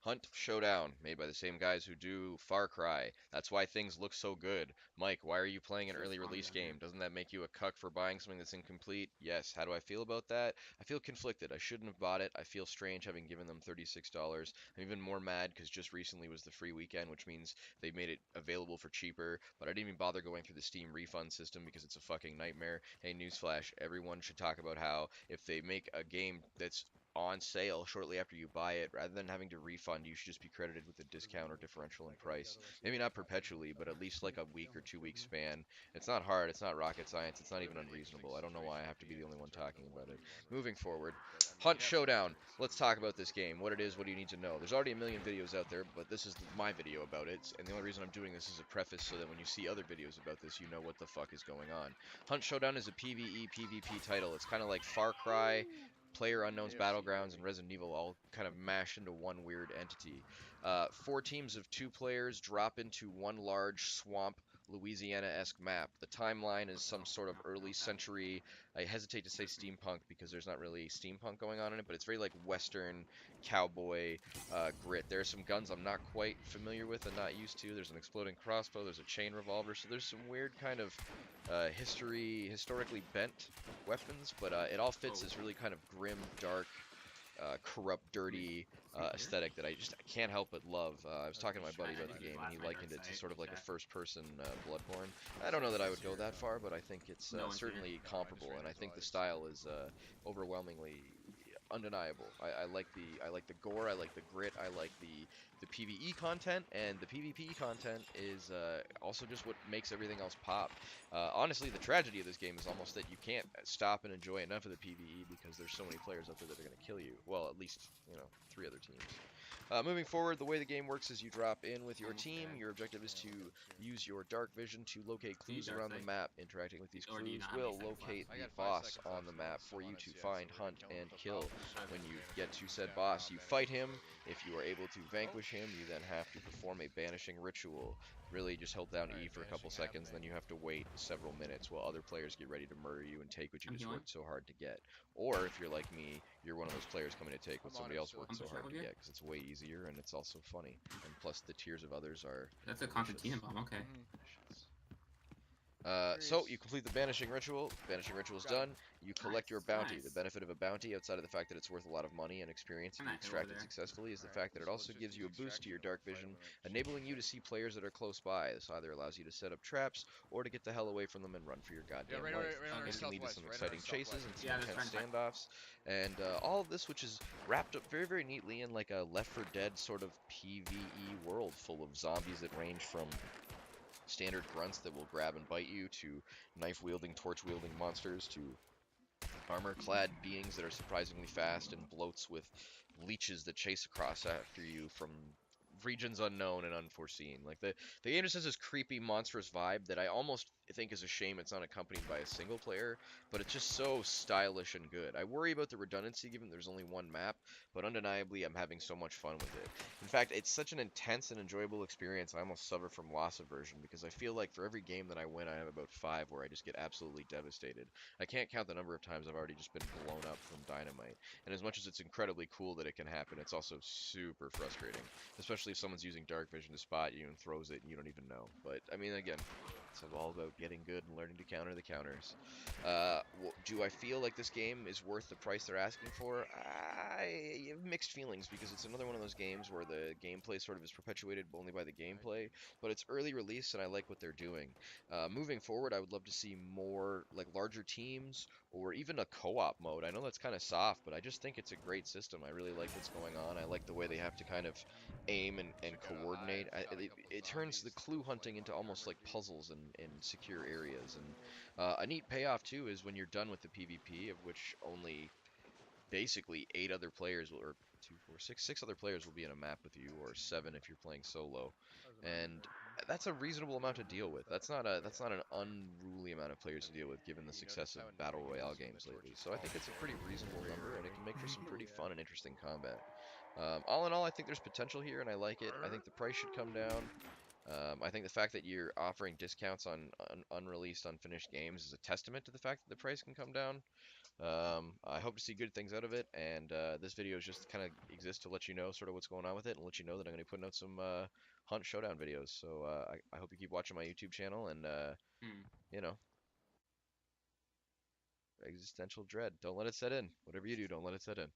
Hunt Showdown, made by the same guys who do Far Cry. That's why things look so good. Mike, why are you playing an So it's early funny release on here. game? Doesn't that make you a cuck for buying something that's incomplete? Yes. How do I feel about that? I feel conflicted. I shouldn't have bought it. I feel strange having given them $36. I'm even more mad because just recently was the free weekend, which means they made it available for cheaper, but I didn't even bother going through the Steam refund system because it's a fucking nightmare. Hey, newsflash, everyone should talk about how if they make a game that's on sale shortly after you buy it, rather than having to refund, you should just be credited with a discount or differential in price. Maybe not perpetually, but at least like a week or 2 week span. It's not hard, it's not rocket science, it's not even unreasonable. I don't know why I have to be the only one talking about it. Moving forward, Hunt Showdown. Let's talk about this game. What it is, what do you need to know? There's already a million videos out there, but this is my video about it, and the only reason I'm doing this is a preface so that when you see other videos about this, you know what the fuck is going on. Hunt Showdown is a PvE PvP title. It's kind of like Far Cry, Player Unknown's Battlegrounds, and Resident Evil all kind of mashed into one weird entity. Four teams of two players drop into one large swamp Louisiana-esque map. The timeline is some sort of early century. I hesitate to say steampunk because there's not really steampunk going on in it, but it's very like Western cowboy grit. There are some guns I'm not quite familiar with and not used to. There's an exploding crossbow. There's a chain revolver. So there's some weird kind of historically bent weapons, but it all fits Oh, this really kind of grim, dark, corrupt, wait, dirty is he here? aesthetic that I can't help but love. I was talking to my buddy I about the think he game, and he blasted my likened dark it to side sort of like a chat. first-person Bloodborne. I don't know that I would go that far, but I think it's No one's here. certainly comparable, and I think the style is overwhelmingly undeniable. I like the gore, I like the grit, I like the PvE content, and the PvP content is also just what makes everything else pop. Honestly, the tragedy of this game is almost that you can't stop and enjoy enough of the PvE because there's so many players out there that are going to kill you. Well, at least, three other teams. Moving forward, the way the game works is you drop in with your Almost team. dead. Your objective is to use your dark vision to locate Do you need clues dark around the sight? map. Interacting with these Or do you clues not have any will seconds left? locate the boss on the map for you to find, hunt, and kill. When you get to said boss, you fight him. If you are able to vanquish him, you then have to perform a banishing ritual. Really, just hold down E for a couple seconds, and then you have to wait several minutes while other players get ready to murder you and take what you I'm just healing. worked so hard to get. Or if you're like me, you're one of those players coming to take what somebody else worked I'm so pushing up hard with to you. get because it's way easier and it's also funny. And plus, the tears of others are That's a concertina delicious. bomb, okay. Delicious. So you complete the banishing ritual. Banishing ritual is done. You collect your Nice, bounty. The nice. benefit of a bounty, outside of the fact that it's worth a lot of money and experience I'm if you not hit over extract it there. successfully, is the fact that it also gives you a boost to your dark vision, enabling you to see players that are close by. This either allows you to set up traps or to get the hell away from them and run for your goddamn life. Okay. This can lead to some exciting chases and some Yeah, just intense trying to fight. standoffs, and all of this, which is wrapped up very, very neatly in like a Left 4 Dead sort of PvE world full of zombies that range from standard grunts that will grab and bite you, to knife wielding, torch wielding monsters, to armor clad beings that are surprisingly fast, and bloats with leeches that chase across after you from regions unknown and unforeseen. Like the game just has this creepy, monstrous vibe that I almost think is a shame it's not accompanied by a single player, but it's just so stylish and good. I worry about the redundancy given there's only one map, but undeniably I'm having so much fun with it. In fact, it's such an intense and enjoyable experience, I almost suffer from loss aversion because I feel like for every game that I win, I have about five where I just get absolutely devastated. I can't count the number of times I've already just been blown up from dynamite. And as much as it's incredibly cool that it can happen, it's also super frustrating, especially if someone's using dark vision to spot you and throws it and you don't even know. But I mean, again, it's all about getting good and learning to counter the counters. Do I feel like this game is worth the price they're asking for? I have mixed feelings because it's another one of those games where the gameplay sort of is perpetuated only by the gameplay, but it's early release and I like what they're doing. Moving forward, I would love to see more like larger teams or even a co-op mode. I know that's kind of soft, but I just think it's a great system. I really like what's going on. I like the way they have to kind of aim and coordinate. It turns the clue hunting into almost like puzzles in secure areas. And a neat payoff too is when you're done with the PvP, of which only basically eight other players will, or two, four, six other players will be in a map with you, or seven if you're playing solo, and that's a reasonable amount to deal with. That's not an unruly amount of players to deal with given the success of battle royale games lately. So I think it's a pretty reasonable number, and it can make for some pretty fun and interesting combat. All in all, I think there's potential here, and I like it. I think the price should come down. I think the fact that you're offering discounts on unreleased, unfinished games is a testament to the fact that the price can come down. I hope to see good things out of it, and this video is just kind of exists to let you know sort of what's going on with it, and let you know that I'm going to be putting out some Hunt Showdown videos. So I hope you keep watching my YouTube channel, and Hmm. you know, existential dread. Don't let it set in. Whatever you do, don't let it set in.